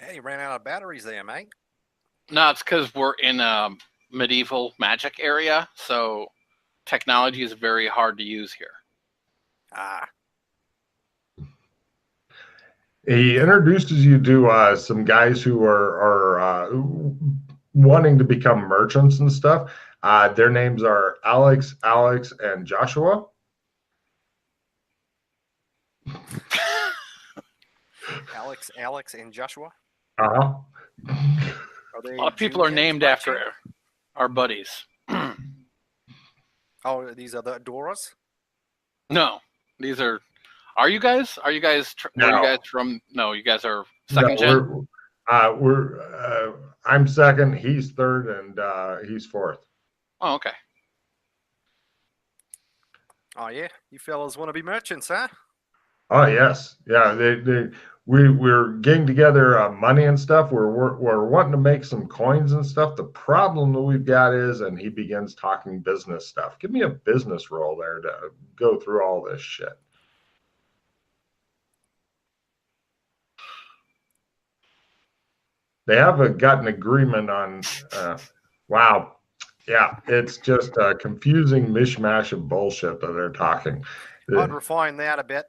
Hey, you ran out of batteries there, mate. No, it's because we're in a medieval magic area, so technology is very hard to use here. Ah, He introduces you to some guys who are wanting to become merchants and stuff. Their names are Alex, and Joshua. Alex, and Joshua. Uh-huh. Are they A lot of people are named after our buddies. Oh, these are the Doras? No, these are. Are you guys? Are you guys? No. Where are you guys from? No, you guys are second gen. I'm second. He's third, and he's fourth. Oh, okay. Oh yeah, you fellas want to be merchants, huh? Oh yes, yeah. We're getting together money and stuff. We're wanting to make some coins and stuff. The problem that we've got is, and he begins talking business stuff. Give me a business roll there to go through all this shit. They have got an agreement on. Wow, yeah, it's just a confusing mishmash of bullshit that they're talking. I'd refine that a bit.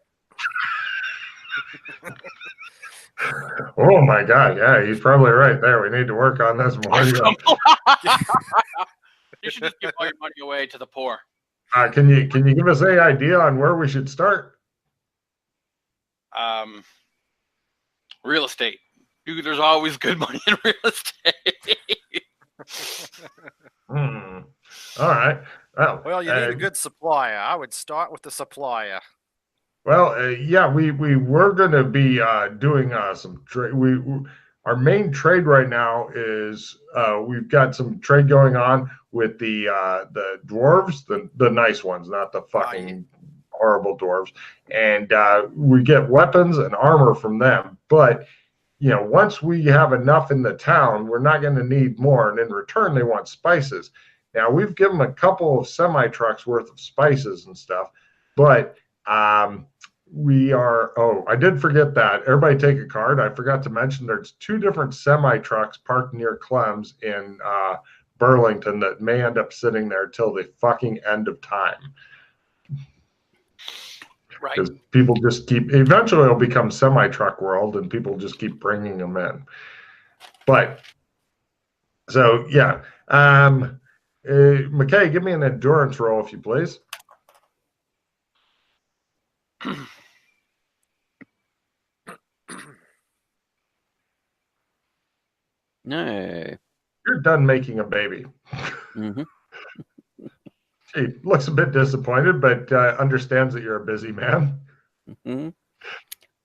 Oh my God! Yeah, he's probably right there. We need to work on this more. You should just give all your money away to the poor. Can you give us any idea on where we should start? Real estate. There's always good money in real estate. All right. Well, you need a good supplier. I would start with the supplier. Well, yeah, we were going to be doing some trade. Our main trade right now is we've got some trade going on with the dwarves, the nice ones, not the fucking horrible dwarves, and we get weapons and armor from them. But once we have enough in the town, we're not going to need more. And in return, they want spices. Now we've given them a couple of semi trucks worth of spices and stuff, but we are. Oh, I did forget that. Everybody take a card. I forgot to mention there's 2 different semi trucks parked near Clem's in Burlington that may end up sitting there till the fucking end of time. Right. Because people just eventually it'll become semi-truck world and people just keep bringing them in. But, so, yeah. Mackay, give me an endurance roll, if you please. No. You're done making a baby. Mm-hmm. He looks a bit disappointed, but understands that you're a busy man. Mm-hmm.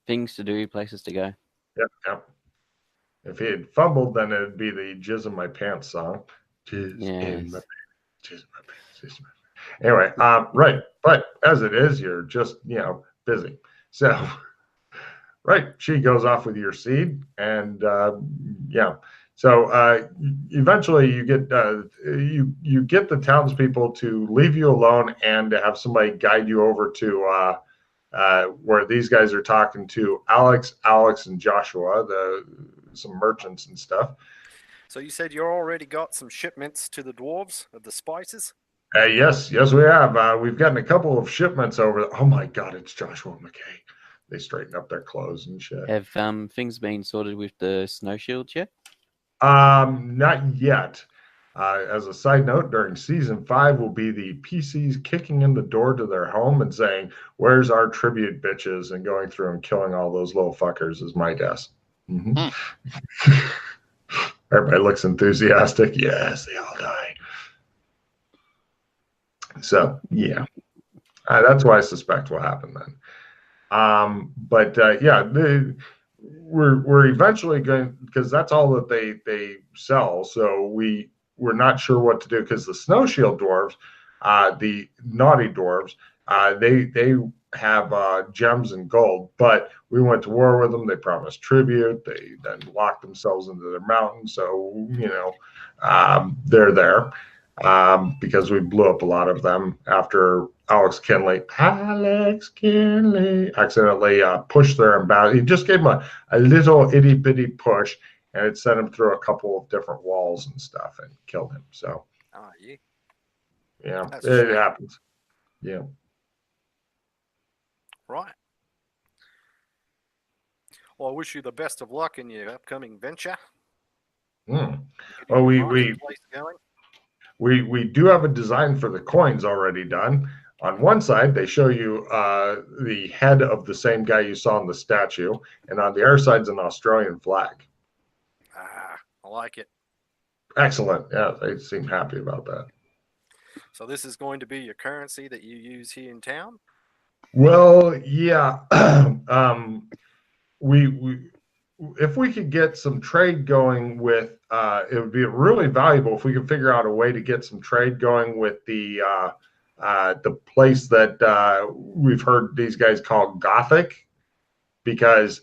Things to do, places to go. Yep. If he had fumbled, then it'd be the "Jizz in My Pants" song. Jizz in my pants. Jizz in my pants. Jizz in my pants. Anyway, right. But as it is, you're just busy. So, right. She goes off with your seed, and yeah. So eventually, you get you get the townspeople to leave you alone and to have somebody guide you over to where these guys are talking to Alex, and Joshua, some merchants and stuff. So you said you already got some shipments to the dwarves of the spices? Yes, we have. We've gotten a couple of shipments over. Oh my God, it's Joshua and Mackay. They straighten up their clothes and shit. Have things been sorted with the snow shields yet? Not yet. As a side note, during season 5 will be the PCs kicking in the door to their home and saying, "Where's our tribute, bitches?" and going through and killing all those little fuckers is my guess. Mm-hmm. Everybody looks enthusiastic. Yes, they all die. So yeah, that's why I suspect will happen then. But yeah, we're eventually going, because that's all that they sell. So we're not sure what to do, because the Snow Shield dwarves, the naughty dwarves, they have gems and gold, but we went to war with them. They promised tribute. They then locked themselves into their mountain. So they're there. because we blew up a lot of them after Alex Kinley accidentally pushed their ambassador. He just gave him a little itty bitty push, and it sent him through a couple of different walls and stuff and killed him. So, Oh, yeah. yeah, That's a it shame. happens. Yeah. Right. Well, I wish you the best of luck in your upcoming venture. Mm. Getting Well, your we marketplace going. we do have a design for the coins already done. On one side, they show you the head of the same guy you saw in the statue, and on the other side's an Australian flag. Ah, I like it. Excellent. Yeah, they seem happy about that. So this is going to be your currency that you use here in town? Well, yeah. We if we could get some trade going with, it would be really valuable if we could figure out a way to get some trade going with the place that we've heard these guys call Gothic, because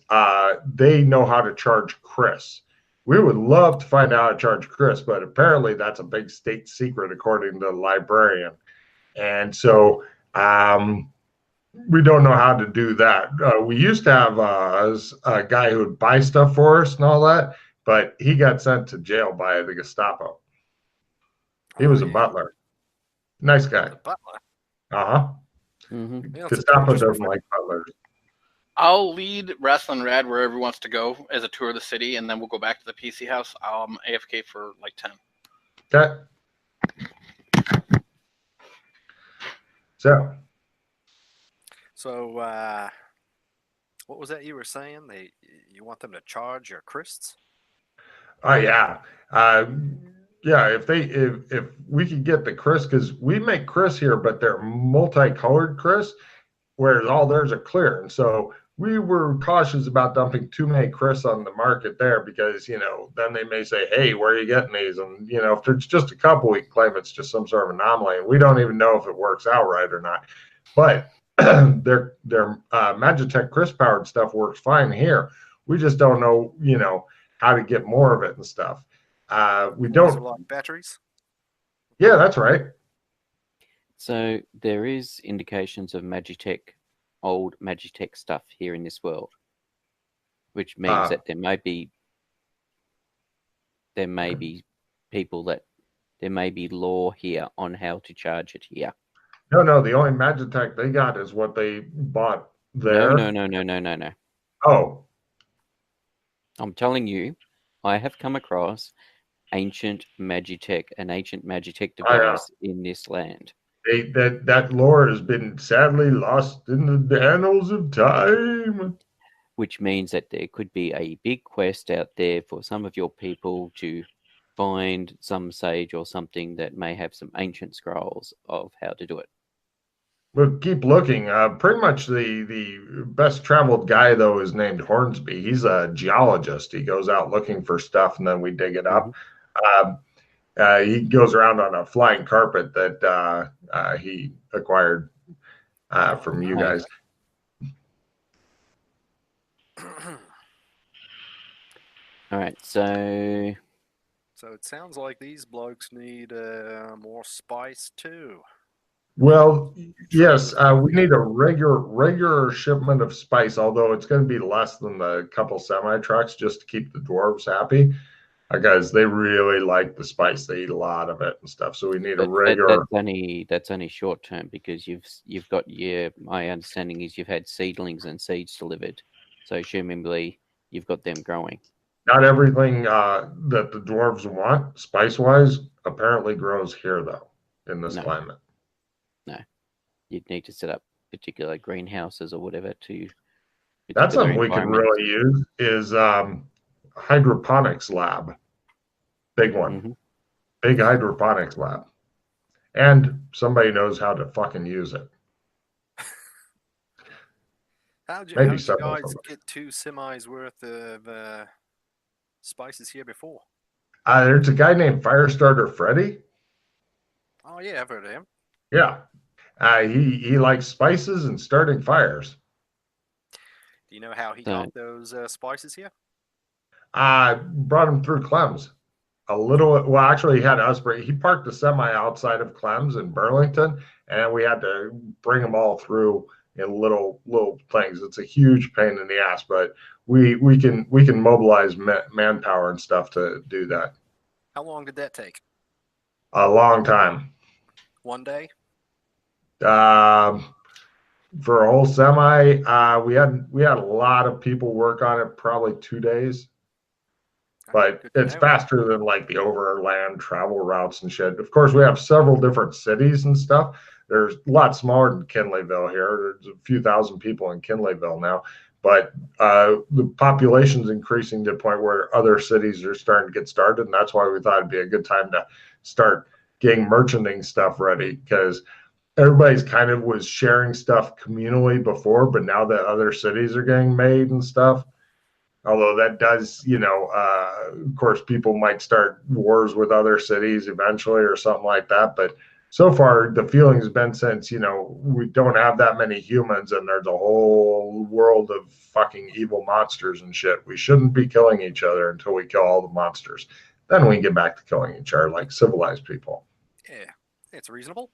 they know how to charge Chris. We would love to find out how to charge Chris, but apparently that's a big state secret according to the librarian. And so we don't know how to do that. We used to have a guy who would buy stuff for us and all that, but he got sent to jail by the Gestapo. He was a butler. Nice guy. The butler. Uh-huh. Mm-hmm. Yeah, it's a Gestapo dangerous doesn't profession. like butlers. I'll lead Wrestling Rad wherever he wants to go as a tour of the city, and then we'll go back to the PC house. I'll AFK for like 10. Okay. So, So, what was that you were saying? You want them to charge your crysts? oh yeah. Yeah, if we could get the Chris, because we make Chris here, but they're multicolored Chris, whereas all theirs are clear. And so we were cautious about dumping too many Chris on the market there, because, then they may say, hey, where are you getting these? And, if there's just a couple, we can claim it's just some sort of anomaly. And we don't even know if it works out right or not. But their Magitech Chris powered stuff works fine here. We just don't know, how to get more of it and stuff. We Those are don't. like batteries? Yeah, that's right. So there is indications of Magitech, old Magitech stuff here in this world, which means that there may be people that there may be law here on how to charge it here. No, the only Magitech they got is what they bought there. No. Oh, I'm telling you, I have come across ancient Magitech, an ancient Magitech device in this land. that lore has been sadly lost in the annals of time. Which means that there could be a big quest out there for some of your people to find some sage or something that may have some ancient scrolls of how to do it. But keep looking. Pretty much the best traveled guy, though, is named Hornsby. He's a geologist. He goes out looking for stuff, and then we dig it up. He goes around on a flying carpet that he acquired from you guys. All right, so it sounds like these blokes need more spice too. Well, yes, we need a regular shipment of spice, although it's going to be less than the couple semi trucks, just to keep the dwarves happy, because they really like the spice. They eat a lot of it and stuff. So we need a regular. That's only short term, because you've got my understanding is you've had seedlings and seeds delivered, so assumably you've got them growing. Not everything that the dwarves want spice wise apparently grows here, though, in this climate. No, you'd need to set up particular greenhouses or whatever to. That's something we could really use is hydroponics lab. Big one. Mm-hmm. Big hydroponics lab. And somebody knows how to fucking use it. How'd you guys get 2 semis worth of spices here before? There's a guy named Firestarter Freddy. Oh, yeah, I've heard of him. Yeah. He likes spices and starting fires. Do you know how he got those spices here? Brought him through Clem's. a little. Well, actually, he had us bring. He parked the semi outside of Clem's in Burlington, and we had to bring them all through in little things. It's a huge pain in the ass, but we can mobilize manpower and stuff to do that. How long did that take? A long time. One day? Um, for a whole semi, we had a lot of people work on it, probably 2 days. But Good to it's know. faster than like the overland travel routes and shit. Of course, we have several different cities and stuff. There's a lot smaller than Kinleyville here. There's a few thousand people in Kinleyville now, but the population's increasing to the point where other cities are starting to get started, and that's why we thought it'd be a good time to start getting merchanting stuff ready, because everybody's kind of was sharing stuff communally before, but now that other cities are getting made and stuff, although that does, of course, people might start wars with other cities eventually or something like that. But so far, the feeling has been since, we don't have that many humans and there's a whole world of fucking evil monsters and shit. We shouldn't be killing each other until we kill all the monsters. Then we can get back to killing each other like civilized people. Yeah, it's reasonable.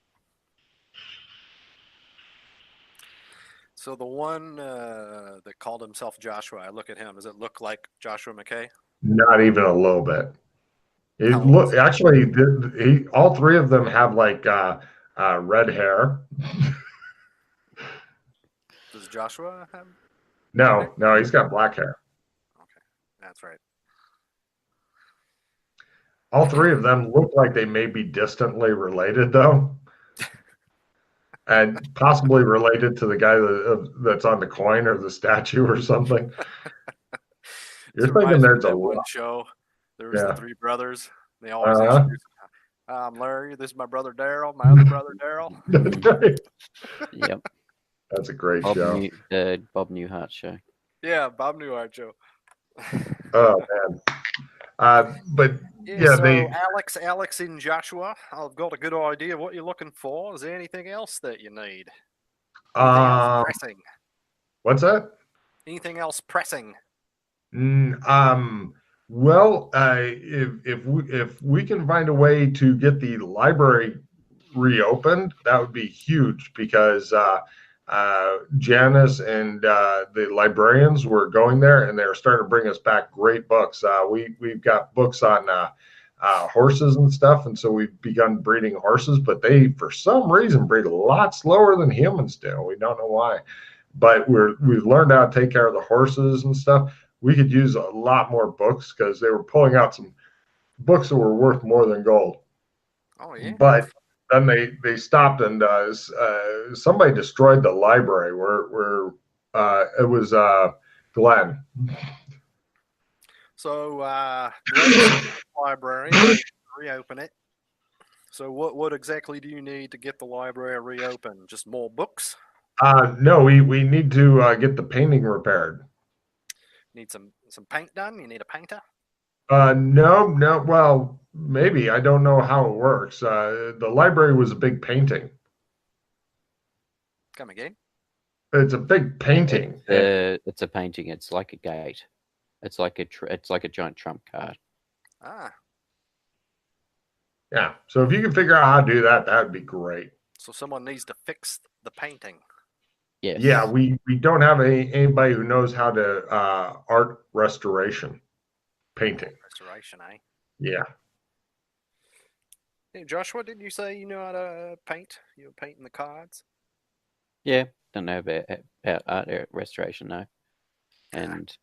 So the one that called himself Joshua, I look at him. Does it look like Joshua Mackay? Not even a little bit. How old is he? Actually, all three of them have like red hair. Does Joshua have? No, he's got black hair. Okay, that's right. All three of them look like they may be distantly related, though, and possibly related to the guy that's on the coin or the statue or something. You're This thinking reminds me of there's a that one lot. show. There was Yeah. the three brothers. They always Uh-huh. introduce. I'm Larry. This is my brother Daryl. My other brother Daryl. That's right. Yep. That's a great Bob show. Bob Newhart show. Yeah, Bob Newhart show. Oh man. But Yeah, so they. Alex and Joshua, I've got a good idea of what you're looking for. Is there anything else that you need? Anything else pressing? What's that? Anything else pressing? Well, if we can find a way to get the library reopened, that would be huge, because Janice and the librarians were going there, and they're starting to bring us back great books. We've got books on horses and stuff, and so we've begun breeding horses, but they, for some reason, breed a lot slower than humans do. We don't know why, but we've learned how to take care of the horses and stuff. We could use a lot more books, because they were pulling out some books that were worth more than gold. Oh yeah. But then they stopped, and somebody destroyed the library where it was Glenn. So Glen's library, they reopen it. So what exactly do you need to get the library reopened? Just more books? No, we need to get the painting repaired. Need some paint done? You need a painter? No. Well, maybe. I don't know how it works. The library was a big painting. Come again? It's a big painting. It's a painting. It's like a gate. It's like a giant trump card. Ah. Yeah. So if you can figure out how to do that, that would be great. So someone needs to fix the painting. Yes. Yeah, we don't have anybody who knows how to art restoration, painting. Restoration, eh? Yeah. Hey, Joshua, didn't you say you know how to paint? You were painting the cards? Yeah. Don't know about art restoration though. And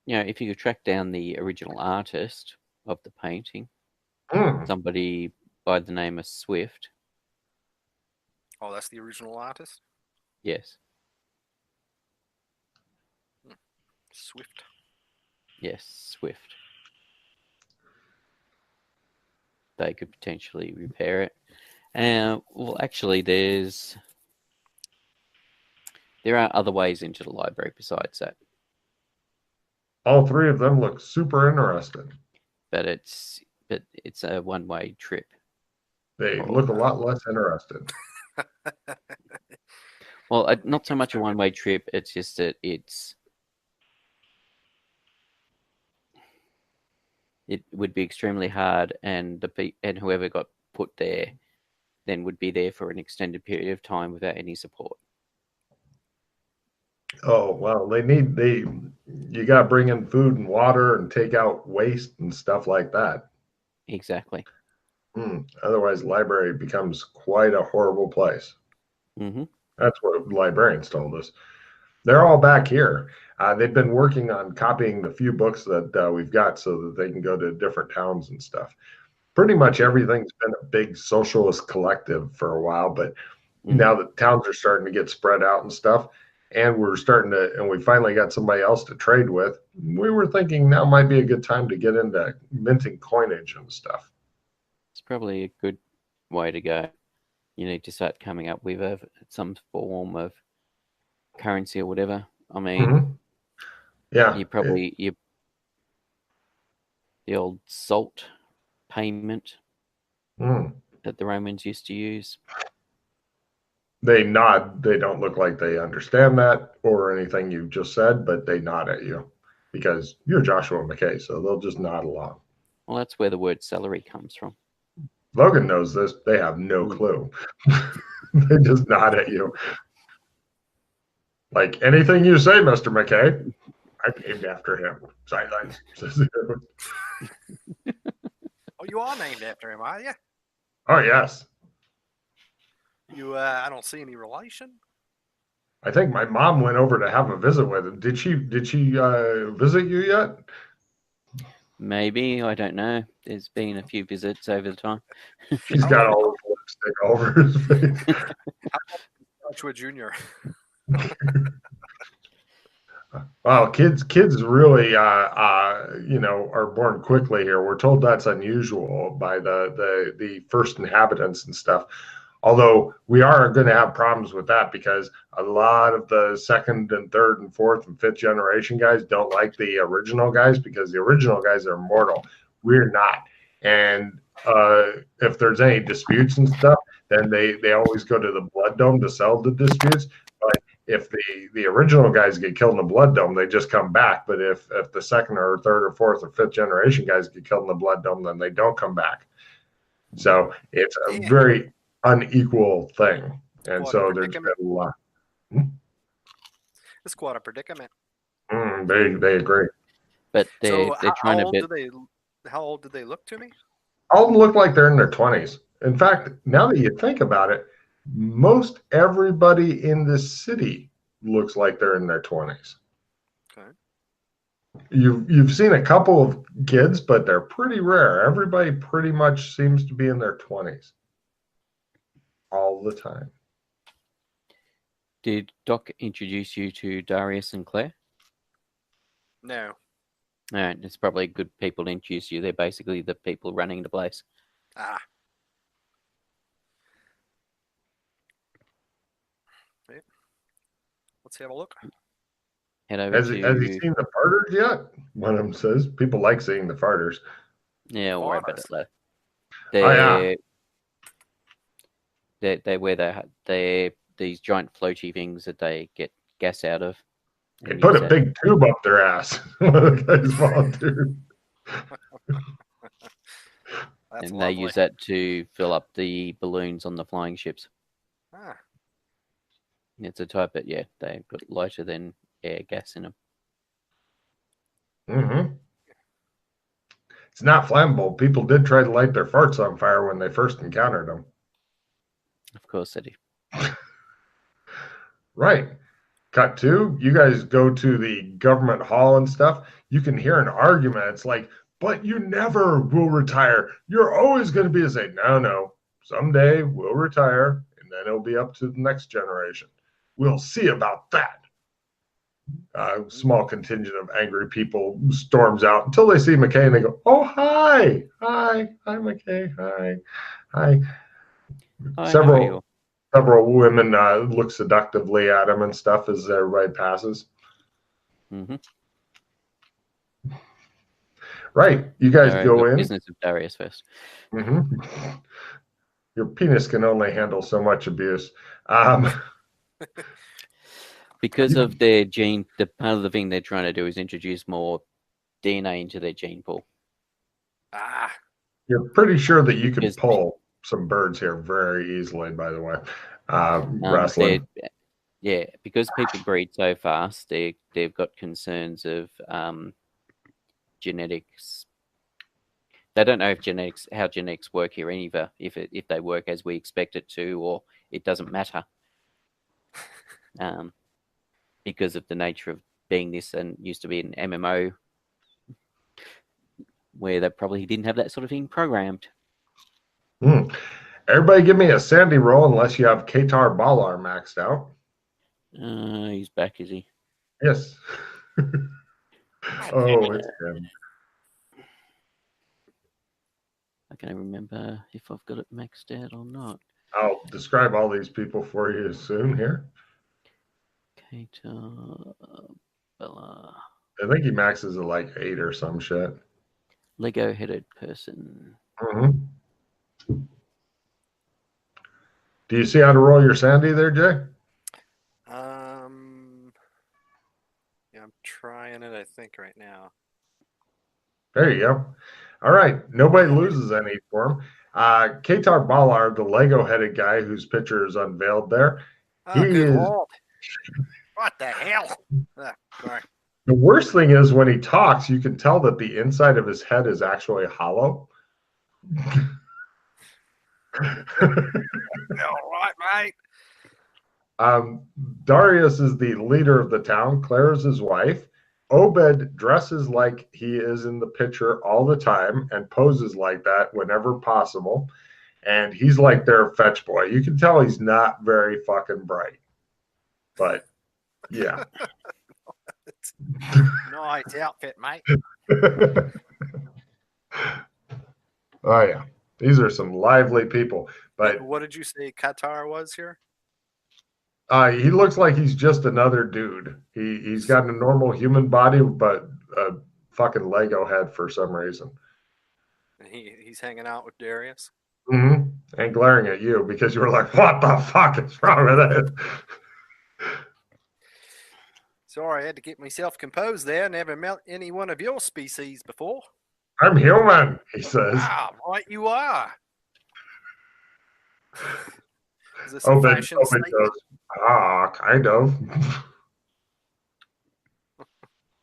if you could track down the original artist of the painting, somebody by the name of Swift. Oh, that's the original artist? Yes. Swift. Yes, Swift. They could potentially repair it. Well, actually, there are other ways into the library besides that. All three of them look super interesting. But it's a one-way trip. They look a lot less interested. Well, not so much a one-way trip. It's just that it would be extremely hard, and and whoever got put there then would be there for an extended period of time without any support. Oh, well, you got to bring in food and water and take out waste and stuff like that. Exactly. Otherwise, the library becomes quite a horrible place. Mm-hmm. That's what librarians told us. They're all back here. They've been working on copying the few books that we've got so that they can go to different towns and stuff. Pretty much everything's been a big socialist collective for a while, but now the towns are starting to get spread out and stuff, and we finally got somebody else to trade with. We were thinking now might be a good time to get into minting coinage and stuff. It's probably a good way to go. You need to start coming up with some form of currency or whatever. I mean, yeah, the old salt payment that the Romans used to use. They nod. They don't look like they understand that or anything you've just said, but they nod at you because you're Joshua Mackay, so they'll just nod along. Well, that's where the word celery comes from. Logan knows this. They have no clue. They just nod at you. Like, anything you say, Mr. Mackay, I'm named after him. Sidelines. Oh, you are named after him, are you? Oh, yes. I don't see any relation. I think my mom went over to have a visit with him. Did she visit you yet? Maybe, I don't know. There's been a few visits over the time. She's got all the lipstick all over his face. Joshua Jr. Wow, kids really are born quickly here. We're told that's unusual by the first inhabitants and stuff. Although we are going to have problems with that because a lot of the second and third and fourth and fifth generation guys don't like the original guys because the original guys are immortal. We're not. And if there's any disputes and stuff, then they always go to the Blood Dome to settle the disputes. But if the original guys get killed in the Blood Dome, they just come back. But if the second or third or fourth or fifth generation guys get killed in the Blood Dome, then they don't come back. So it's a very unequal thing. And so there's been a lot. It's quite a predicament. They agree. But they're trying to how old did they look to me? All of them look like they're in their 20s. In fact, now that you think about it, most everybody in this city looks like they're in their 20s. Okay. You've seen a couple of kids, but they're pretty rare. Everybody pretty much seems to be in their 20s all the time. Did Doc introduce you to Darius and Claire? No. All right, it's probably good people to introduce you. They're basically the people running the place. Ah. Okay. Let's have a look. Head over Has he seen the farters yet? One of them says people like seeing the farters. Yeah, we'll worry about it later. They wear these giant floaty things that they get gas out of. They put a big tube up their ass. One of the guys volunteered. That's and lovely. they use that to fill up the balloons on the flying ships. Ah. It's a type that, they've got lighter than air gas in them. Mm-hmm. It's not flammable. People did try to light their farts on fire when they first encountered them. Of course they do. Right. Cut to, you guys go to the government hall and stuff. You can hear an argument. It's like, but you never will retire. You're always going to be a say, no. Someday we'll retire, and then it'll be up to the next generation. We'll see about that. A small contingent of angry people storms out until they see Mackay and they go, oh, hi, Mackay, hi. Several women look seductively at him and stuff as everybody passes. Mm-hmm. Right. You guys go in. Business of Darius first. Mm-hmm. Your penis can only handle so much abuse. Because of their gene, the part of the thing they're trying to do is introduce more DNA into their gene pool. Ah, You're pretty sure that you can Because- pull some birds here very easily, by the way. they're- Wrestling. yeah, because people breed so fast, they've got concerns of genetics. They don't know how genetics work here either. If they work as we expect it to, or it doesn't matter, because of the nature of being this and used to be an MMO, where they probably didn't have that sort of thing programmed. Everybody give me a Sandy roll unless you have Katar Balar maxed out. He's back, is he? Yes. Oh, it's him. I can't remember if I've got it maxed out or not. I'll describe all these people for you soon here. Kato, Bella, I think he maxes at like 8 or some shit. Lego-headed person. Mm-hmm. Do you see how to roll your Sandy there, Jay? yeah, I'm trying it. I think right now. There you go. All right. Nobody loses any for him. Katar Balar, the Lego-headed guy whose picture is unveiled there. Oh, He good is. lord! What the hell? Sorry. The worst thing is when he talks, you can tell that the inside of his head is actually hollow. All right, mate. Darius is the leader of the town. Claire is his wife. Obed dresses like he is in the picture all the time and poses like that whenever possible. And he's like their fetch boy. You can tell he's not very fucking bright. But yeah. Nice outfit, mate. Oh yeah. These are some lively people. But What did you say Qatar was here? he looks like he's just another dude. He's got a normal human body, but a fucking Lego head for some reason. And he's hanging out with Darius. Mm-hmm. And glaring at you because you were like, "What the fuck is wrong with it?" Sorry, I had to get myself composed there. Never met any one of your species before. I'm human, he says. Ah, right you are. Is this a Obed fashion goes, statement? kind of.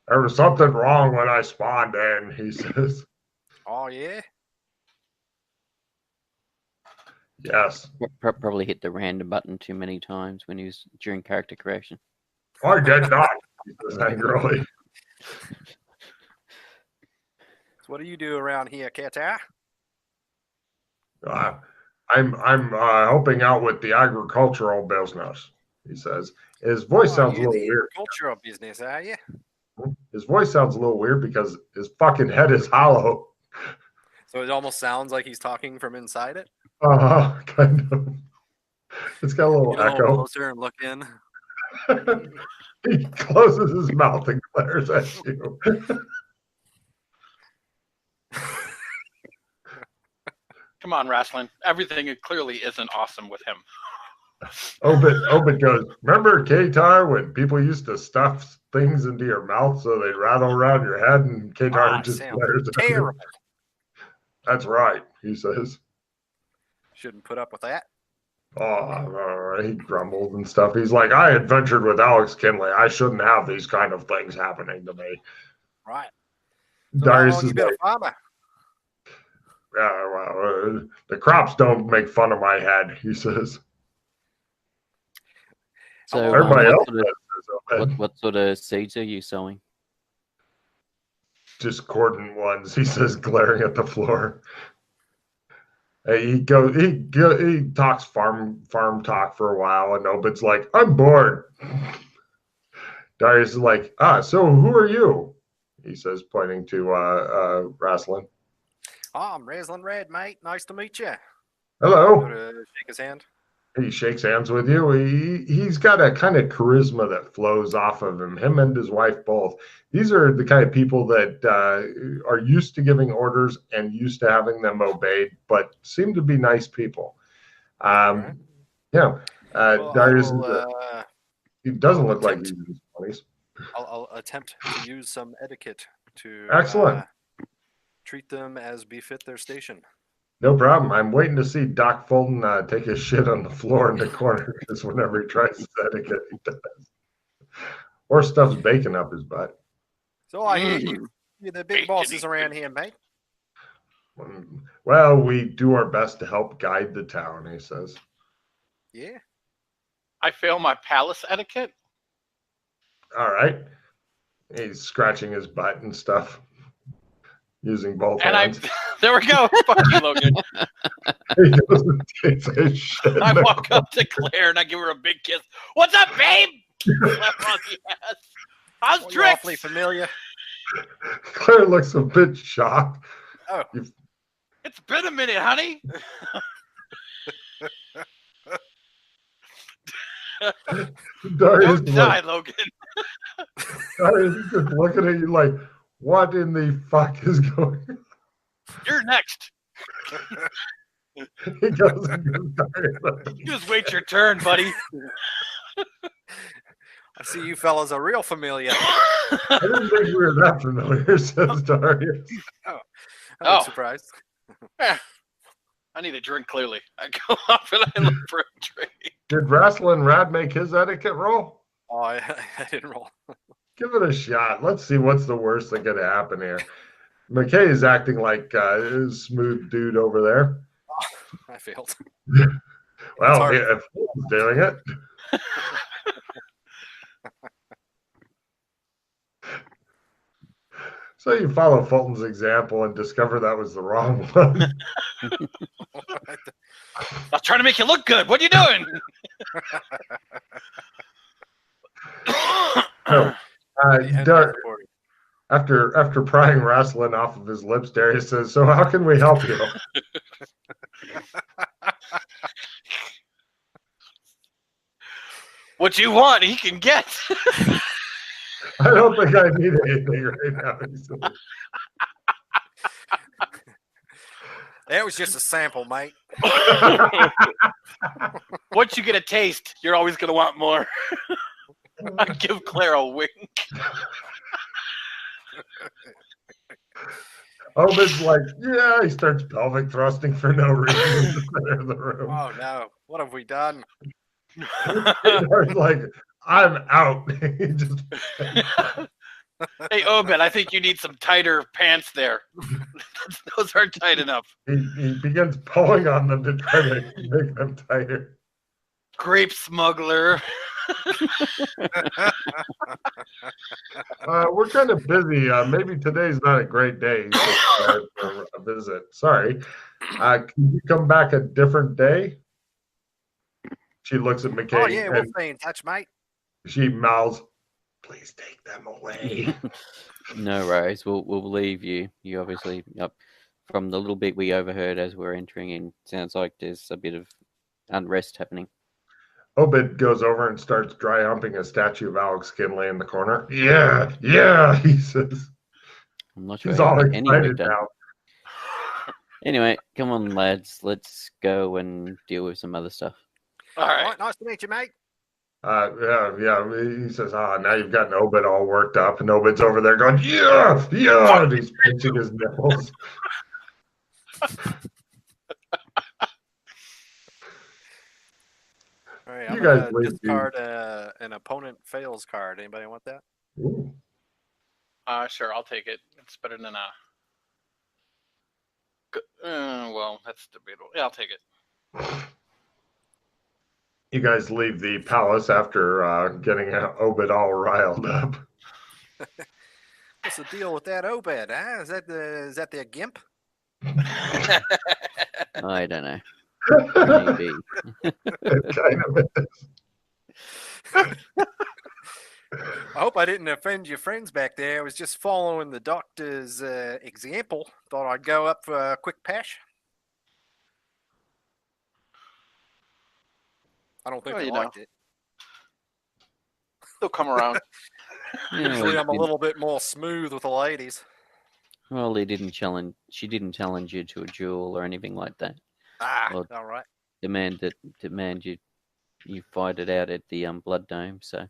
There was something wrong when I spawned in, he says. Oh, yeah? Yes. Probably hit the random button too many times when he was during character creation. I did not, he says angrily. So what do you do around here, Qatar? I'm helping out with the agricultural business, he says. His voice sounds a little weird. Agricultural business, are you? His voice sounds a little weird because his fucking head is hollow. So it almost sounds like he's talking from inside it. Kind of. It's got a little Get a echo. little closer and look in. He closes his mouth and glares at you. Come on, Wrestling. Everything clearly isn't awesome with him. Obed goes, remember Katar when people used to stuff things into your mouth so they rattle around your head and Katar just glares at you? Terrible. That's right, he says. Shouldn't put up with that. He grumbled and stuff. He's like, I adventured with Alex Kinley. I shouldn't have these kind of things happening to me. Right. So Darius how long is you been like, a farmer? yeah, well, the crops don't make fun of my head, he says. So Everybody else what sort of seeds are you sowing? discordant ones, he says, glaring at the floor. He talks farm talk for a while, and Obed's like, I'm bored. Darius is like, so who are you? He says, pointing to Raslin. Oh, I'm Raslin Red, mate. Nice to meet you. Hello. Go to shake his hand. He shakes hands with you. He's got a kind of charisma that flows off of him. Him and his wife both. These are the kind of people that are used to giving orders and used to having them obeyed, but seem to be nice people. Right. Yeah. Well, Darius, he doesn't I'll look like attempt- he's in his 20s. I'll attempt to use some etiquette to Excellent. Treat them as befit their station. No problem. I'm waiting to see Doc Fulton take his shit on the floor in the corner because whenever he tries his etiquette, he does. Or stuffs bacon up his butt. So I hear you're the big bosses around here, mate. Well, we do our best to help guide the town, he says. Yeah. I fail my palace etiquette. All right. He's scratching his butt and stuff using both And hands. there we go. Fuck you, Logan. He doesn't take his shit. I walk up to Claire and I give her a big kiss. What's up, babe? Slap her on the ass. How's Well, you're tricks? awfully familiar. Claire looks a bit shocked. Oh. It's been a minute, honey. Darius Don't die, Logan. Darius is just looking at you like, what in the fuck is going on? You're next. He goes and gives Darius You just wait your turn, buddy. I see you fellas are real familiar. I didn't think we were that familiar, says Darius. I'm surprised. I need a drink, clearly. I go up and I look for a drink. Did Wrestling Rad make his etiquette roll? Oh, I didn't roll. Give it a shot. Let's see what's the worst that could happen here. Mackay is acting like a smooth dude over there. Oh, I failed. Well, if he's doing it. So you follow Fulton's example and discover that was the wrong one. I was trying to make you look good. What are you doing? After prying wrestling off of his lips, Darius says, "So how can we help you?" What you want, he can get. I don't think I need anything right now. That was just a sample, mate. Once you get a taste, you're always going to want more. I give Claire a wink. Obed's like, yeah, he starts pelvic thrusting for no reason in the center of the room. Oh, no. What have we done? He's like, I'm out. He just... Hey, Obed, I think you need some tighter pants there. Those aren't tight enough. He begins pulling on them to try to make them tighter. Grape smuggler. We're kind of busy. Maybe today's not a great day for a visit. Sorry. Can you come back a different day? She looks at Mackay. Oh, yeah, we'll stay in touch, mate. She mouths, please take them away. No worries. We'll leave you. You obviously, from the little bit we overheard as we're entering in, sounds like there's a bit of unrest happening. Obed goes over and starts dry humping a statue of Alex Kinley in the corner. Yeah, he says. I'm not sure He's how all any we've excited done. now. Anyway, come on, lads. Let's go and deal with some other stuff. All right. Nice to meet you, mate. Yeah. He says, now you've gotten Obed all worked up, and Obed's over there going, yeah, and he's pinching his nipples. All right, I'm You guys going to discard an opponent fails card. Anybody want that? Ooh. Sure, I'll take it. It's better than well, that's debatable. Yeah, I'll take it. You guys leave the palace after getting Obed all riled up. What's the deal with that Obed? Huh? Is that the gimp? I don't know. Maybe. It kind of is. I hope I didn't offend your friends back there. I was just following the doctor's example. Thought I'd go up for a quick pash. I don't think they liked it. They'll come around. Usually I'm a little bit more smooth with the ladies. Well, she didn't challenge you to a duel or anything like that. All right. Demand you fight it out at the Blood Dome. So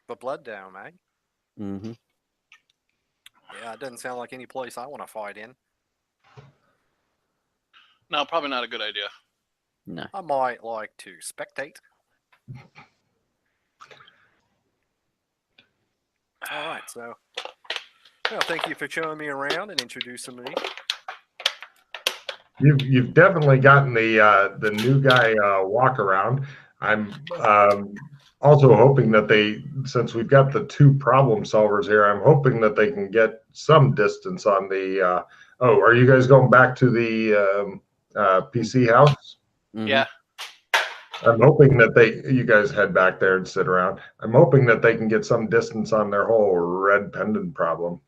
The Blood Dome, eh? Mm-hmm. Yeah, it doesn't sound like any place I want to fight in. No, probably not a good idea. No. I might like to spectate. All right, so well, thank you for showing me around and introducing me. You've definitely gotten the new guy walk around. I'm also hoping that since we've got the two problem solvers here, I'm hoping that they can get some distance on the. Oh, are you guys going back to the PC house? Mhm. Yeah. I'm hoping that you guys head back there and sit around. I'm hoping that they can get some distance on their whole red pendant problem.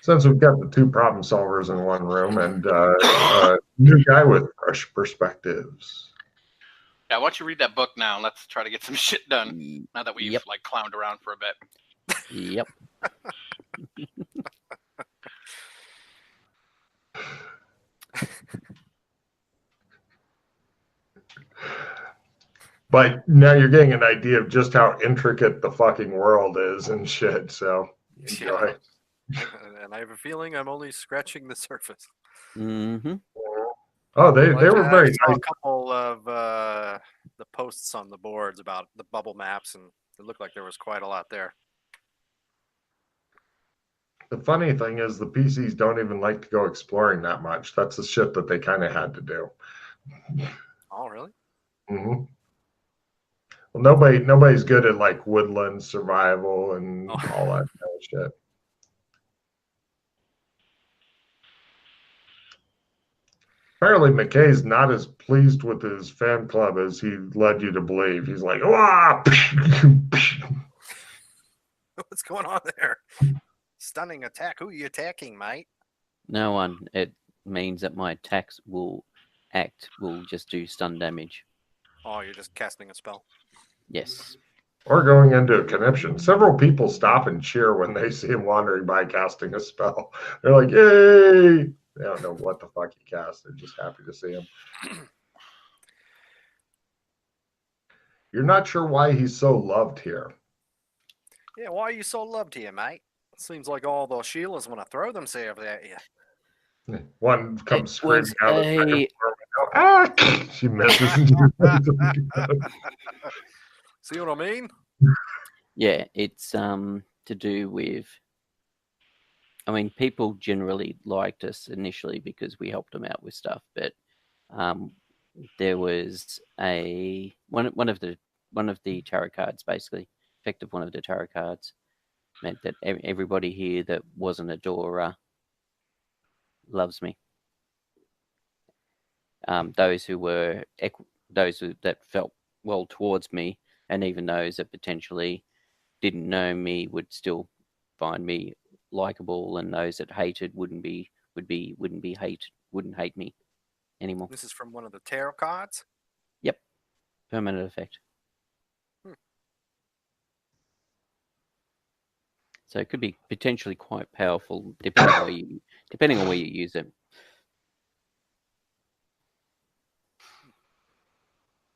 Since we've got the two problem solvers in one room and a new guy with fresh perspectives. Yeah, why don't you read that book now and let's try to get some shit done now that we've Yep. like clowned around for a bit. Yep. But now you're getting an idea of just how intricate the fucking world is and shit. So enjoy. Yeah. And I have a feeling I'm only scratching the surface. Mm-hmm. Oh, they were very I saw nice. a couple of the posts on the boards about the bubble maps, and it looked like there was quite a lot there. The funny thing is the PCs don't even like to go exploring that much. That's the shit that they kind of had to do. Oh, really? Mm-hmm. Well, nobody's good at like woodland survival and all that kind of shit. Apparently, Mackay's not as pleased with his fan club as he led you to believe. He's like, "Wah!" What's going on there? Stunning attack. Who are you attacking, mate? No one. It means that my attacks will just do stun damage. Oh, you're just casting a spell. Yes. Or going into a conniption. Several people stop and cheer when they see him wandering by casting a spell. They're like, "Yay!" They don't know what the fuck he cast. They're just happy to see him. You're not sure why he's so loved here. Yeah, why are you so loved here, mate? Seems like all those Sheilas want to throw themselves at you. One comes It screaming was out of the a- second floor window. Ah! She misses. See what I mean? Yeah, it's to do with. I mean, people generally liked us initially because we helped them out with stuff, but there was one of the tarot cards, basically, effect of one of the tarot cards meant that everybody here that wasn't a Dora loves me. Those that felt well towards me, and even those that potentially didn't know me would still find me likable, and those that hated wouldn't hate me anymore. This is from one of the tarot cards? Yep. Permanent effect. So it could be potentially quite powerful depending on where you use it.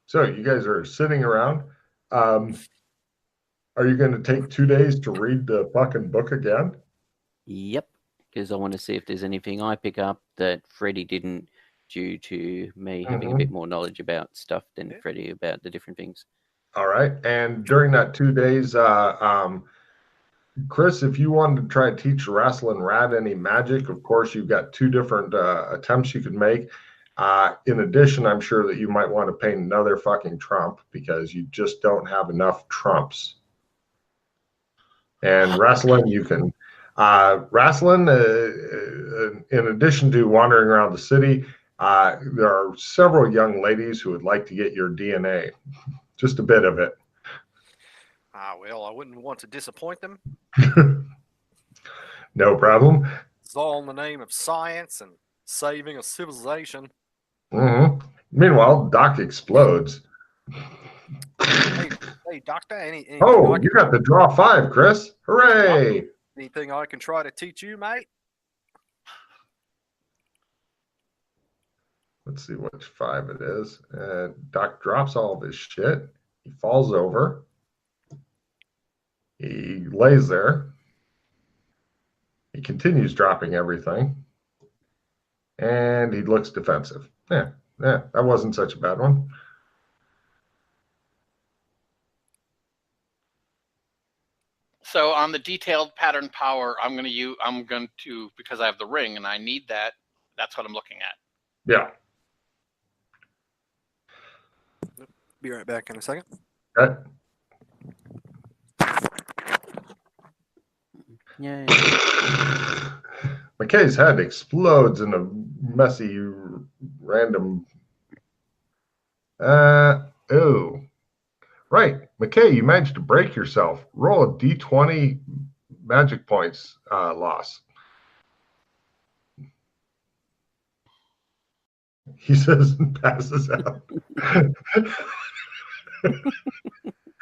So you guys are sitting around. Are you going to take 2 days to read the fucking book again? Yep. Because I want to see if there's anything I pick up that Freddie didn't, due to me having a bit more knowledge about stuff than Freddie about the different things. All right. And during that 2 days, Chris, if you wanted to try to teach Wrestling Rat any magic, of course, you've got 2 different attempts you could make. In addition, I'm sure that you might want to paint another fucking trump because you just don't have enough trumps. And wrestling, you can wrestling. In addition to wandering around the city, there are several young ladies who would like to get your DNA, just a bit of it. Well, I wouldn't want to disappoint them. No problem. It's all in the name of science and saving a civilization. Mm-hmm. Meanwhile, Doc explodes. Hey, Doctor, anything Oh, you got the draw 5, Chris. Hooray! Anything I can try to teach you, mate? Let's see which 5 it is. Doc drops all of his shit. He falls over. He lays there. He continues dropping everything. And he looks defensive. Yeah, that wasn't such a bad one. So on the detailed pattern power, I'm going to because I have the ring and I need that. That's what I'm looking at. Yeah. Be right back in a second. Okay. Yeah. Mackay's head explodes in a messy, random. Oh. Right. Mackay, you managed to break yourself. Roll a d20 magic points loss. He says and passes out.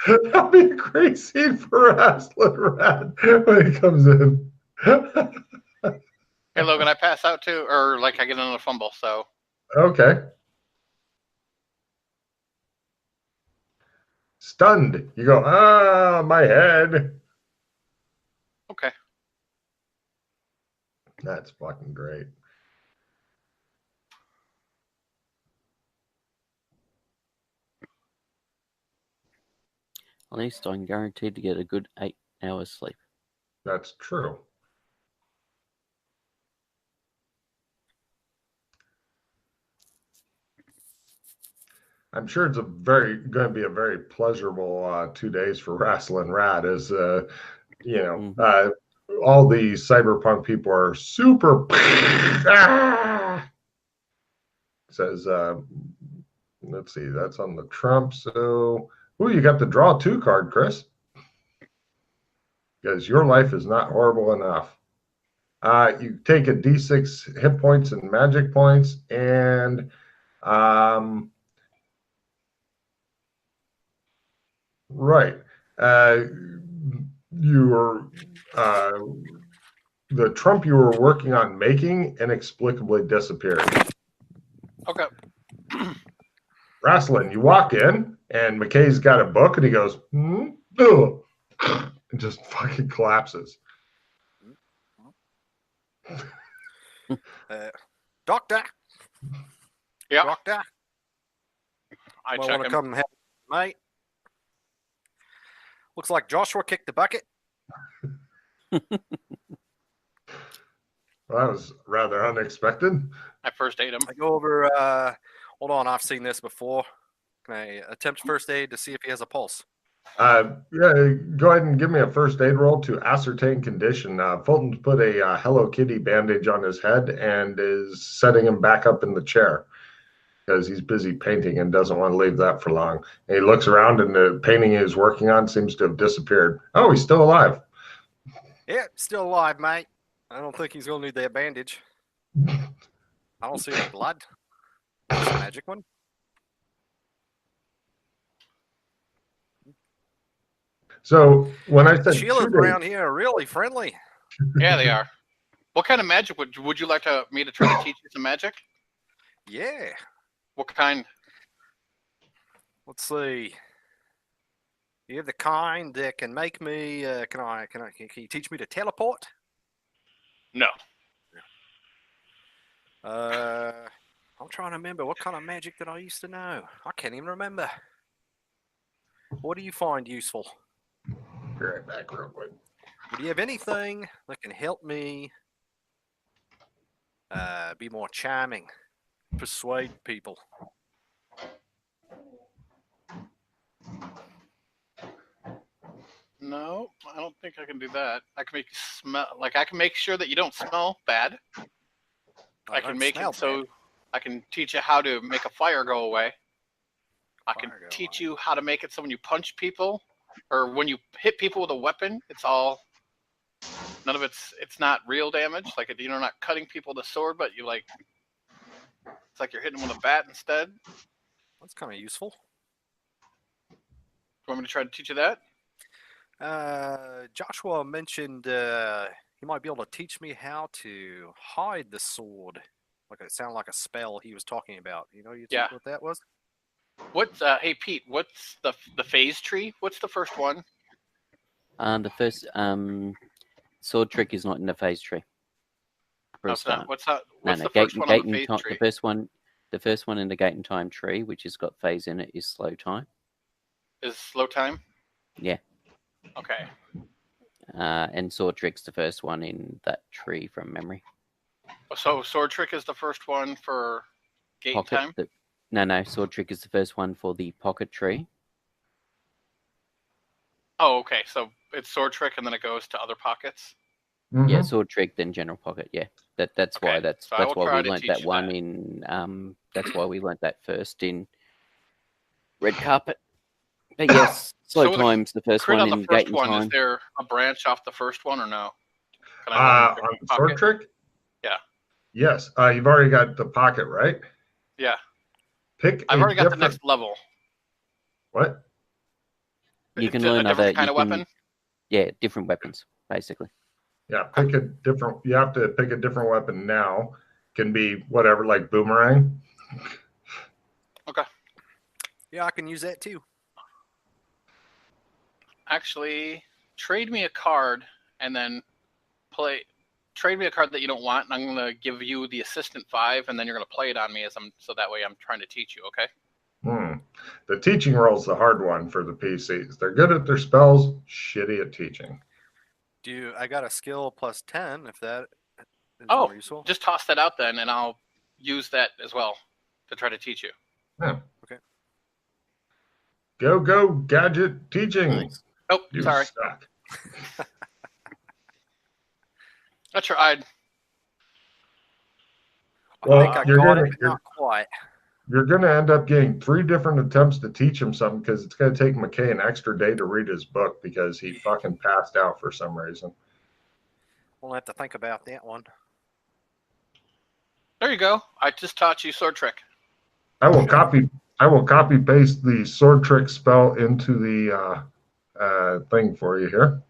That'll be a great scene for Wrestling Rat when he comes in. Hey, Logan, I pass out too, or like I get another fumble. So Okay. Stunned. You go, my head. okay. That's fucking great. At least I'm guaranteed to get a good 8 hours sleep. That's true. I'm sure it's going to be a very pleasurable 2 days for Wrestling Rat, as all the cyberpunk people are super. Says, let's see, that's on the Trump. So, you got the draw 2 card, Chris, because your life is not horrible enough. You take a d6 hit points and magic points, and right. You were the Trump you were working on making inexplicably disappeared. Okay. Wrestling, you walk in, and McKay's got a book, and he goes, and just fucking collapses. Doctor. Yeah. Doctor. I want check to him. come help, mate. Looks like Joshua kicked the bucket. Well, that was rather unexpected. I first aid him. I go over. Hold on, I've seen this before. Can I attempt first aid to see if he has a pulse? Yeah, go ahead and give me a first aid roll to ascertain condition. Fulton's put a Hello Kitty bandage on his head and is setting him back up in the chair because he's busy painting and doesn't want to leave that for long. And he looks around, and the painting he was working on seems to have disappeared. Oh, he's still alive. Yeah, still alive, mate. I don't think he's going to need that bandage. I don't see any blood. That's a magic one. So when I said Sheila's around here are really friendly. Yeah, they are. What kind of magic would you like me to try to teach you some magic? Yeah. What kind? Let's see. You have the kind that can make me. Can you teach me to teleport? No. I'm trying to remember what kind of magic that I used to know. I can't even remember. What do you find useful? Be right back real quick. Do you have anything that can help me be more charming, persuade people? No, I don't think I can do that. I can make you smell. Like I can make sure that you don't smell bad. I can make it so bad. I can teach you how to make a fire go away. I can Fire go teach away. you how to make it so when you punch people or when you hit people with a weapon, it's all none of it's not real damage. Like you're not cutting people with a sword, but you like it's like you're hitting them with a bat instead. That's kind of useful. You want me to try to teach you that? Joshua mentioned he might be able to teach me how to hide the sword. Like it sounded like a spell he was talking about. Yeah. What that was? What's hey Pete? What's the phase tree? What's the first one? The first sword trick is not in the phase tree. for No, a it's not. start. What's that? No, What's no. the first one on the phase The tree? first one in the gate and time tree, which has got phase in it, is slow time. Is slow time? Yeah. Okay. And sword trick's the first one in that tree from memory. So sword trick is the first one for gate Pocket. time. No. Sword trick is the first one for the pocket tree. Oh, okay. So it's sword trick, and then it goes to other pockets. Mhm. Yeah, sword trick, then general pocket. Yeah, that's Okay, why that's so I will why try we to learnt teach that you one that. in that's why we learnt that first in red carpet. But yes, slow So time's the first Crit one on the in gate first and one, is time. there a branch off the first one or no? Can I learn a On different the sword pocket? trick? Yeah. Yes. You've already got the pocket, right? Yeah. Pick I've a already got the different. next level. What? You can A learn other. different kind of weapon? Yeah, different weapons basically. Yeah, pick a different. You have to pick a different weapon now. Can be whatever, like boomerang. Okay. Yeah, I can use that too. Actually, trade me a card and then trade me a card that you don't want, and I'm going to give you the assistant 5, and then you're going to play it on me so that way I'm trying to teach you, okay? The teaching role's the hard one for the PCs. They're good at their spells, shitty at teaching. I got a skill plus 10 if that is Oh, more useful. just toss that out then, and I'll use that as well to try to teach you. Yeah. Okay. Go, gadget teaching. Nice. Oh, You sorry. suck. I tried. Well, I think I got it, but not quite. You're going to end up getting 3 different attempts to teach him something because it's going to take Mackay an extra day to read his book because he fucking passed out for some reason. We'll have to think about that one. There you go. I just taught you sword trick. I will copy paste the sword trick spell into the thing for you here.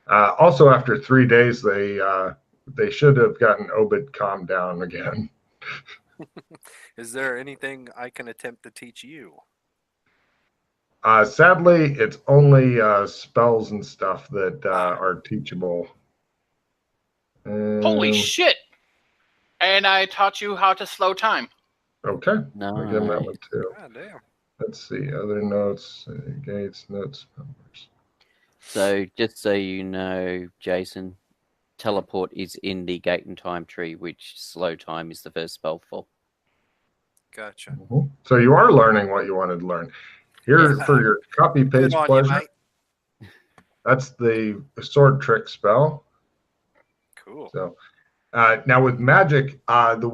Also, after 3 days, they should have gotten Obid calmed down again. Is there anything I can attempt to teach you? Sadly, it's only spells and stuff that are teachable. Holy shit! And I taught you how to slow time. Okay. No. I'll give him that one too. God damn. Let's see. Other notes, gates, notes, numbers. So just so you know, Jason, teleport is in the gate and time tree, which slow time is the first spell for. Gotcha. Mm-hmm. So you are learning what you wanted to learn. Here for your copy paste pleasure. That's the sword trick spell. Cool. So now with magic, the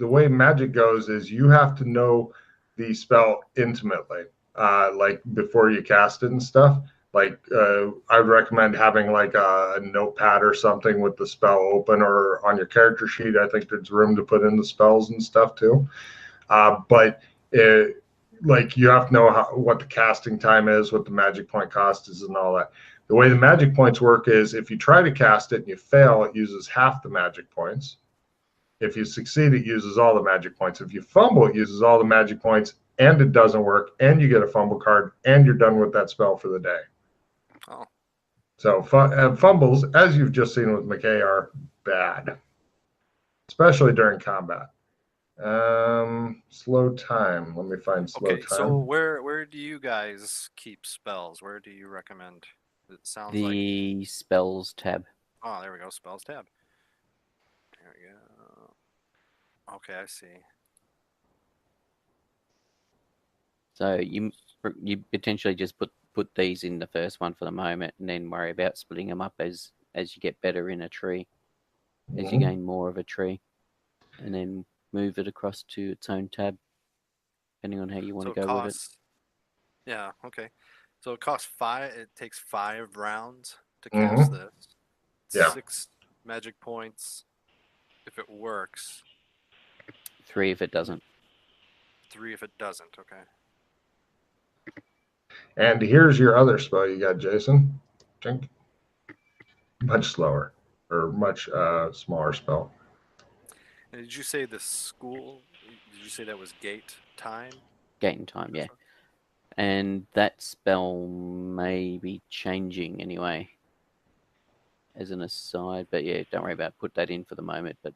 way magic goes is you have to know the spell intimately, like before you cast it and stuff. Like I would recommend having like a notepad or something with the spell open, or on your character sheet. I think there's room to put in the spells and stuff too. But like you have to know what the casting time is, what the magic point cost is, and all that. The way the magic points work is if you try to cast it and you fail, it uses half the magic points. If you succeed, it uses all the magic points. If you fumble, it uses all the magic points, and it doesn't work, and you get a fumble card, and you're done with that spell for the day. Oh. So fumbles, as you've just seen with Mackay, are bad, especially during combat. Slow time. Let me find slow time. So where do you guys keep spells? Where do you recommend? It sounds like the spells tab. Oh, there we go. Spells tab. There we go. Okay, I see. So you potentially just put these in the first one for the moment, and then worry about splitting them up as you get better in a tree, as you gain more of a tree, and then move it across to its own tab, depending on how you want to go with it. Yeah. Okay. So it costs 5. It takes 5 rounds to cast this. Yeah. 6 magic points if it works. 3 if it doesn't. 3 if it doesn't. Okay. And here's your other spell you got, Jason. Much slower, or much smaller spell. And did you say the school? Did you say that was gate time? Gate and time, yeah. And that spell may be changing anyway. as an aside, but yeah, don't worry about put that in for the moment. But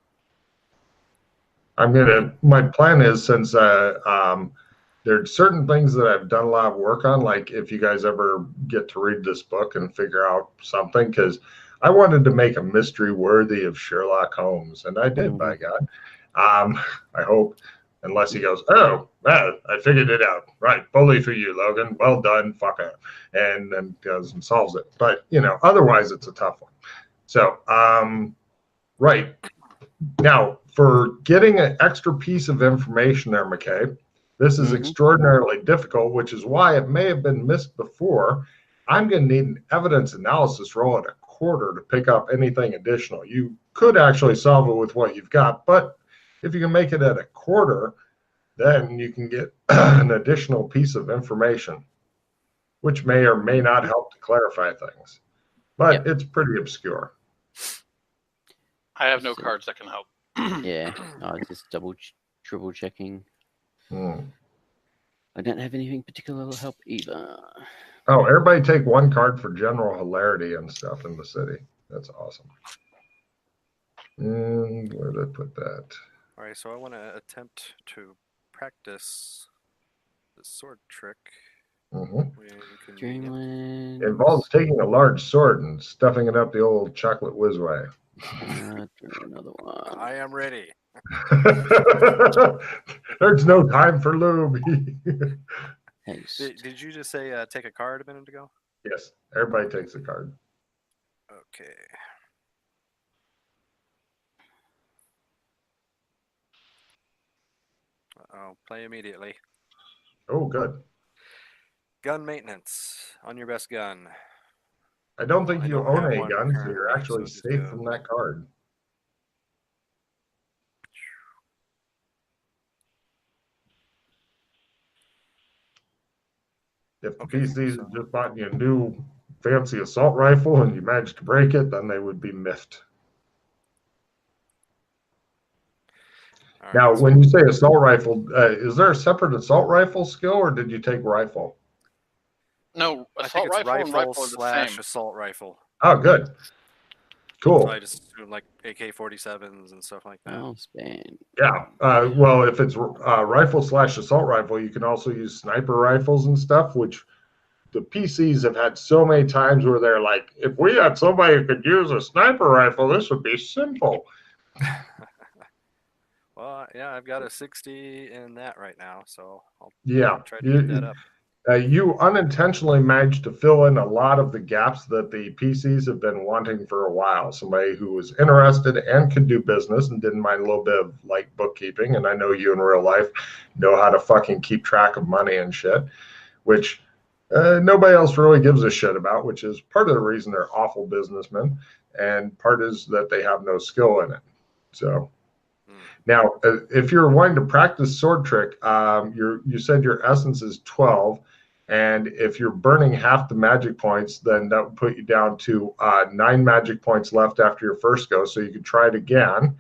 my plan is, since there's certain things that I've done a lot of work on, like if you guys ever get to read this book and figure out something, because I wanted to make a mystery worthy of Sherlock Holmes, and I did, by God. I hope, unless he goes, oh, well, I figured it out. Right, bully for you, Logan. Well done, fucker. And then goes and solves it. But, otherwise it's a tough one. So, right. Now, for getting an extra piece of information there, Mackay, this is extraordinarily difficult, which is why it may have been missed before. I'm going to need an evidence analysis roll at a quarter to pick up anything additional. You could actually solve it with what you've got, but if you can make it at a quarter, then you can get an additional piece of information, which may or may not help to clarify things. But it's pretty obscure. I have no cards that can help. Yeah, I was just triple checking. I don't have anything particular to help either. Oh, everybody take one card for general hilarity and stuff in the city. That's awesome. And where did I put that? All right, so I want to attempt to practice the sword trick. Dreamland involves taking a large sword and stuffing it up the old chocolate whiz way. Another one. I am ready. There's no time for lube. Did you just say take a card a minute ago? Yes, everybody takes a card. Okay. I'll play immediately. Oh, good. Gun maintenance on your best gun. I don't think you own a gun, so you're currently, actually so safe from that card. If the PCs had just bought you a new fancy assault rifle and you managed to break it, then they would be miffed. Right, now, when you say assault rifle, is there a separate assault rifle skill, or did you take rifle? No, assault rifle and rifle are the same. Assault rifle. Oh, good. Cool. So I just do like AK-47s and stuff like that. Oh, Spain. Yeah. Well, if it's rifle/assault rifle, you can also use sniper rifles and stuff, which the PCs have had so many times where they're like, if we had somebody who could use a sniper rifle, this would be simple. Well, yeah, I've got a 60 in that right now, so I'll try to get that up. You unintentionally managed to fill in a lot of the gaps that the PCs have been wanting for a while. Somebody who was interested and could do business and didn't mind a little bit of like bookkeeping. And I know you in real life know how to fucking keep track of money and shit, which nobody else really gives a shit about, which is part of the reason they're awful businessmen. And part is that they have no skill in it. So now, if you're wanting to practice sword trick, you said your essence is 12. And if you're burning half the magic points, then that would put you down to 9 magic points left after your first go. So you could try it again.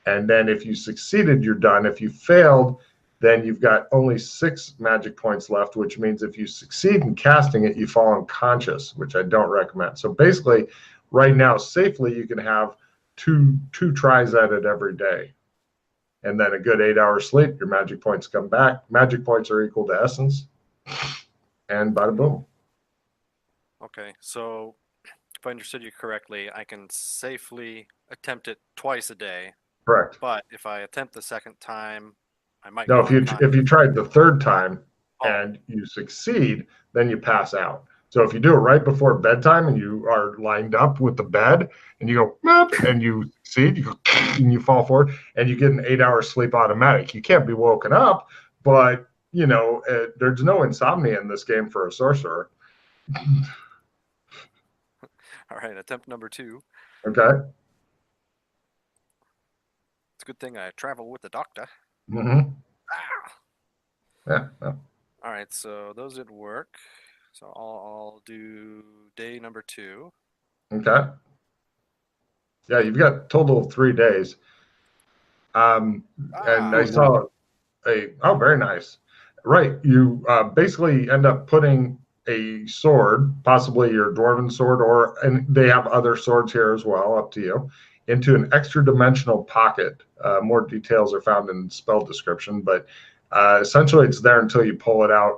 And then if you succeeded, you're done. If you failed, then you've got only 6 magic points left, which means if you succeed in casting it, you fall unconscious, which I don't recommend. So basically, right now, safely, you can have two tries at it every day. And then a good 8-hour sleep, your magic points come back. Magic points are equal to essence. And bada boom. Okay, so if I understood you correctly, I can safely attempt it twice a day. Correct. But if I attempt the second time, I might. No, if you tried the third time and you succeed, then you pass out. So if you do it right before bedtime and you are lined up with the bed and you go, Meep, and you succeed, you go, and you fall forward and you get an 8-hour sleep automatic. You can't be woken up, but there's no insomnia in this game for a sorcerer. All right, attempt number 2. Okay. It's a good thing I travel with the doctor. Mm-hmm. Ah. Yeah. All right, so those didn't work. So I'll do day number 2. Okay. Yeah, you've got a total of 3 days. And I saw very nice. Right. You basically end up putting a sword, possibly your dwarven sword, and they have other swords here as well, up to you, into an extra dimensional pocket. More details are found in spell description, but essentially it's there until you pull it out,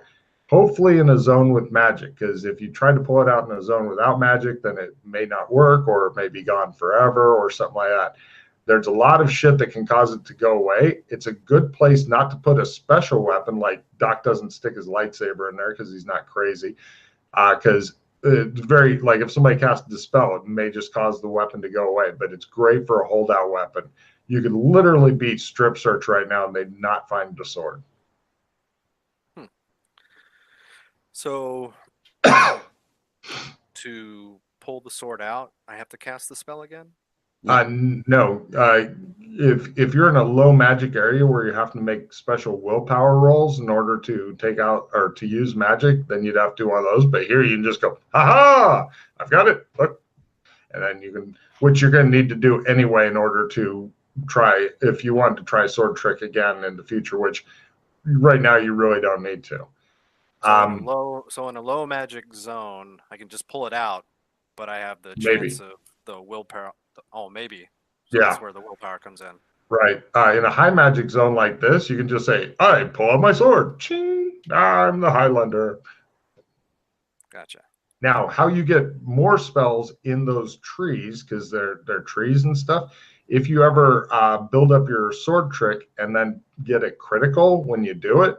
hopefully in a zone with magic, because if you try to pull it out in a zone without magic, then it may not work, or it may be gone forever, or something like that. There's a lot of shit that can cause it to go away. It's a good place not to put a special weapon, like Doc doesn't stick his lightsaber in there because he's not crazy. Because it's very, like, if somebody casts Dispel, it may just cause the weapon to go away, but it's great for a holdout weapon. You could literally beat strip search right now and they'd not find the sword. So to pull the sword out, I have to cast the spell again? No. If you're in a low magic area where you have to make special willpower rolls in order to take out or to use magic, then you'd have to do one of those. But here you can just go, ha! I've got it. Look. And then you can, which you're going to need to do anyway in order to try, if you want to try sword trick again in the future, which right now you really don't need to. So in a low magic zone, I can just pull it out, but I have the Maybe. chance of the willpower. Maybe. So that's where the willpower comes in. Right. In a high magic zone like this, you can just say, I pull out my sword. Ching! I'm the Highlander. Gotcha. Now, how you get more spells in those trees, because they're trees and stuff, if you ever build up your sword trick and then get it critical when you do it,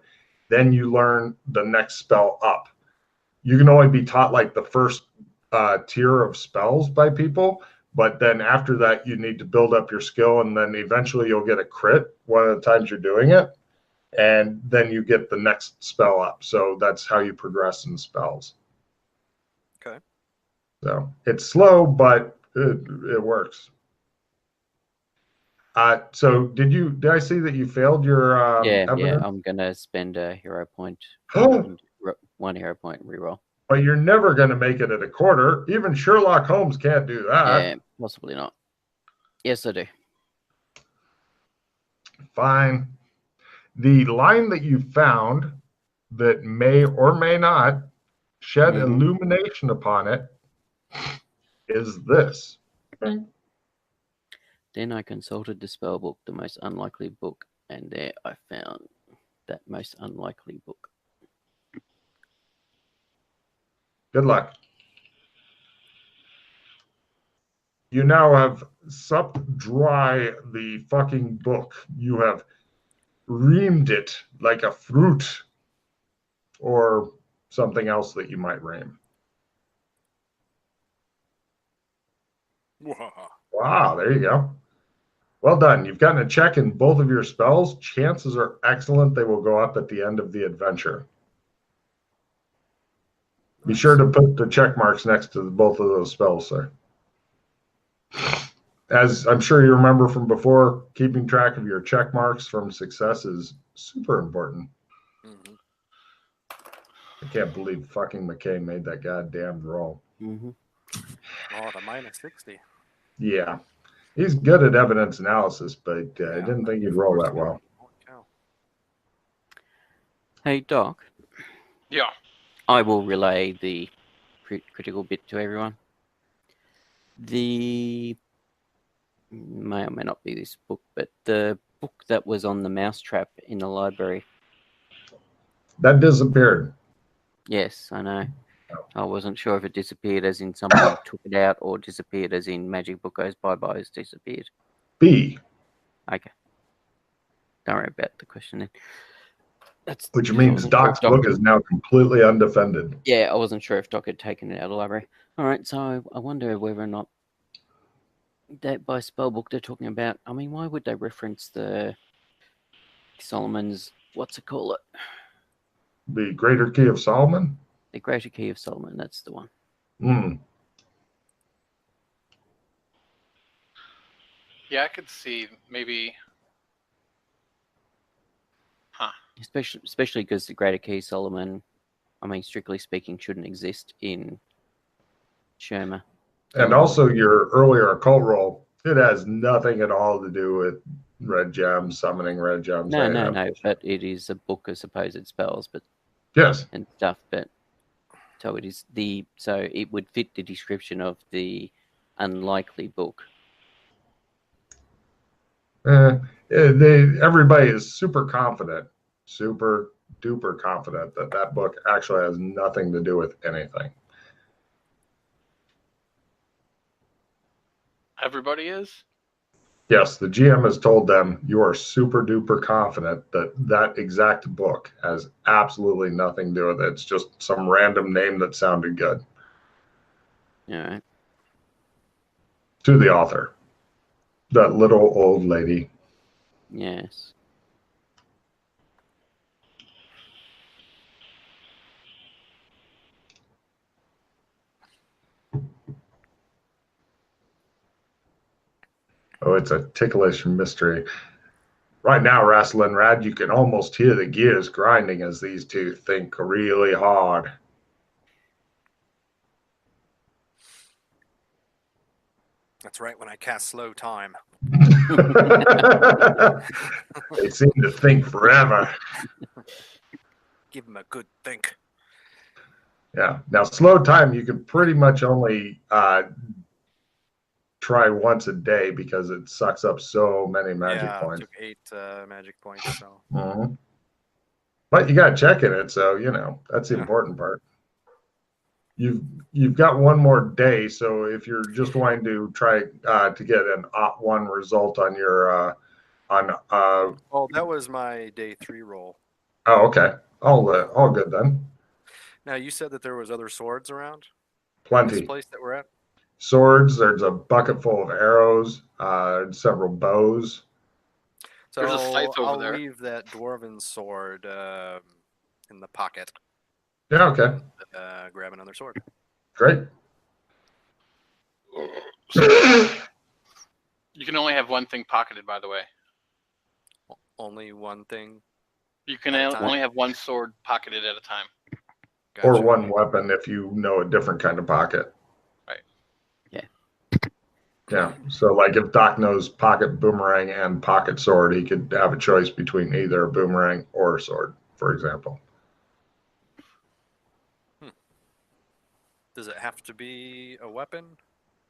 then you learn the next spell up. You can only be taught like the first tier of spells by people, but then after that, you need to build up your skill, and then eventually you'll get a crit one of the times you're doing it, and then you get the next spell up. So that's how you progress in spells. Okay. So it's slow, but it works. So did I see that you failed your yeah, evidence? I'm gonna spend a hero point, one hero point reroll. But you're never going to make it at a quarter. Even Sherlock Holmes can't do that. Yeah, possibly not. Yes, I do. Fine. The line that you found that may or may not shed illumination upon it is this. Then I consulted the spell book, the most unlikely book, and there I found that most unlikely book. Good luck. You now have supped dry the fucking book. You have reamed it like a fruit or something else that you might ream. Wow, there you go. Well done. You've gotten a check in both of your spells. Chances are excellent they will go up at the end of the adventure. Be sure to put the check marks next to both of those spells, sir. As I'm sure you remember from before, keeping track of your check marks from success is super important. Mm-hmm. I can't believe fucking Mackay made that goddamn roll. Mm-hmm. Oh, the minus 60. Yeah. He's good at evidence analysis, but I didn't think he'd roll that well. Hey, Doc. Yeah. I will relay the critical bit to everyone. The may or may not be this book, but the book that was on the mousetrap in the library. That disappeared. Yes, I know. I wasn't sure if it disappeared as in somebody took it out or disappeared as in magic book goes bye-bye has disappeared. B. Okay. Don't worry about the question then. Which means Doc's book is now completely undefended. Yeah, I wasn't sure if Doc had taken it out of the library. All right, so I wonder whether or not that by spellbook they're talking about. I mean, why would they reference the Solomon's, what's it call it? The Greater Key of Solomon? The Greater Key of Solomon, that's the one. Yeah, I could see maybe. Huh. Especially because the Greater Key of Solomon, I mean, strictly speaking, shouldn't exist in Sherma. And also your earlier occult roll, it has nothing at all to do with red gems, summoning red gems. No, but it is a book of supposed spells, but yes, and stuff. But So it is so it would fit the description of the unlikely book. Everybody is super confident, super duper confident that book actually has nothing to do with anything. Everybody is? Yes, the GM has told them you are super duper confident that exact book has absolutely nothing to do with it. It's just some random name that sounded good. All right. To the author, that little old lady. Yes. Oh, it's a ticklish mystery. Right now, Wrestling Rad, you can almost hear the gears grinding as these two think really hard. That's right, when I cast slow time. They seem to think forever. Give them a good think. Yeah. Now, slow time, you can pretty much only try once a day because it sucks up so many magic points. Took 8 magic points. So. Mm-hmm. But you got to check in it, so that's the important part. You've got one more day, so if you're just wanting to try to get an +1 result on your Oh, that was my day 3 roll. Oh, okay. All good then. Now you said that there was other swords around. Plenty. This place that we're at. Swords. There's a bucket full of arrows. Several bows. So There's a scythe over I'll there. leave that dwarven sword in the pocket. Yeah. Okay. Grab another sword. Great. You can only have one thing pocketed, by the way. Only one thing. You can At a time? only have one sword pocketed at a time. Gotcha. Or one weapon if you know a different kind of pocket. Right. Yeah. Yeah. So, like if Doc knows pocket boomerang and pocket sword, he could have a choice between either a boomerang or a sword, for example. Does it have to be a weapon?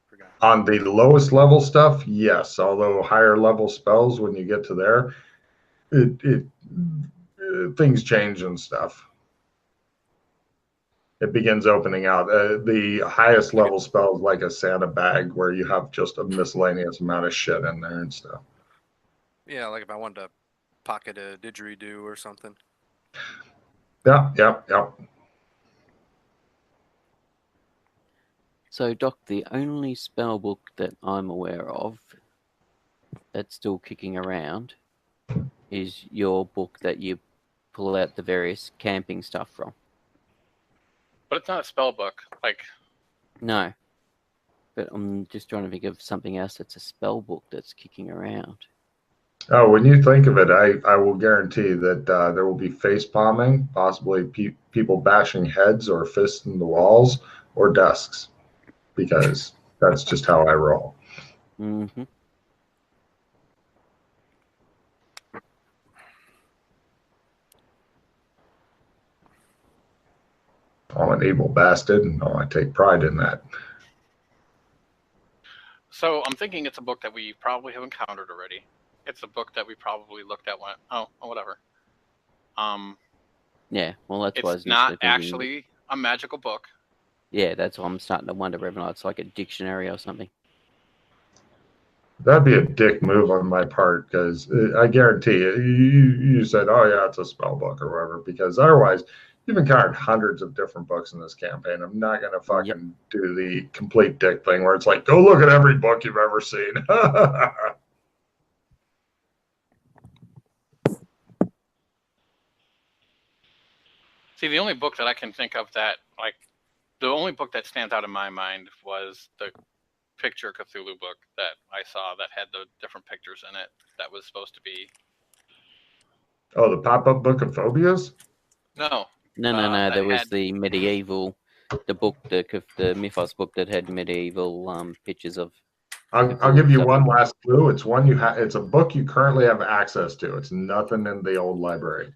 Forgot. On the lowest level stuff, yes. Although higher level spells, when you get to there, things change and stuff. It begins opening out. The highest level spells like a Santa bag, where you have just a miscellaneous amount of shit in there and stuff. Yeah, like if I wanted to pocket a didgeridoo or something. Yeah. So, Doc, the only spell book that I'm aware of that's still kicking around is your book that you pull out the various camping stuff from. But it's not a spell book. Like, No. But I'm just trying to think of something else that's a spell book that's kicking around. Oh, when you think of it, I will guarantee that there will be face palming, possibly people bashing heads or fists in the walls or desks, because that's just how I roll. Mm-hmm. I'm an evil bastard, and I take pride in that. so I'm thinking it's a book that we probably have encountered already. It's a book that we probably looked at. Whatever. Yeah, well, that's why I was It's not thinking, actually a magical book. Yeah, that's why I'm starting to wonder whether or not it's like a dictionary or something. That'd be a dick move on my part, because I guarantee you said, oh yeah, it's a spell book or whatever, because otherwise you've encountered hundreds of different books in this campaign. I'm not going to fucking do the complete dick thing where it's like, go look at every book you've ever seen. See, the only book that I can think of that, like, the only book that stands out in my mind was the Picture Cthulhu book that I saw that had the different pictures in it that was supposed to be. Oh, the pop-up book of phobias? No. No. There was the medieval, the book, the Mythos book that had medieval pictures of. I'll give you one last clue. It's one you have. It's a book you currently have access to. It's nothing in the old library.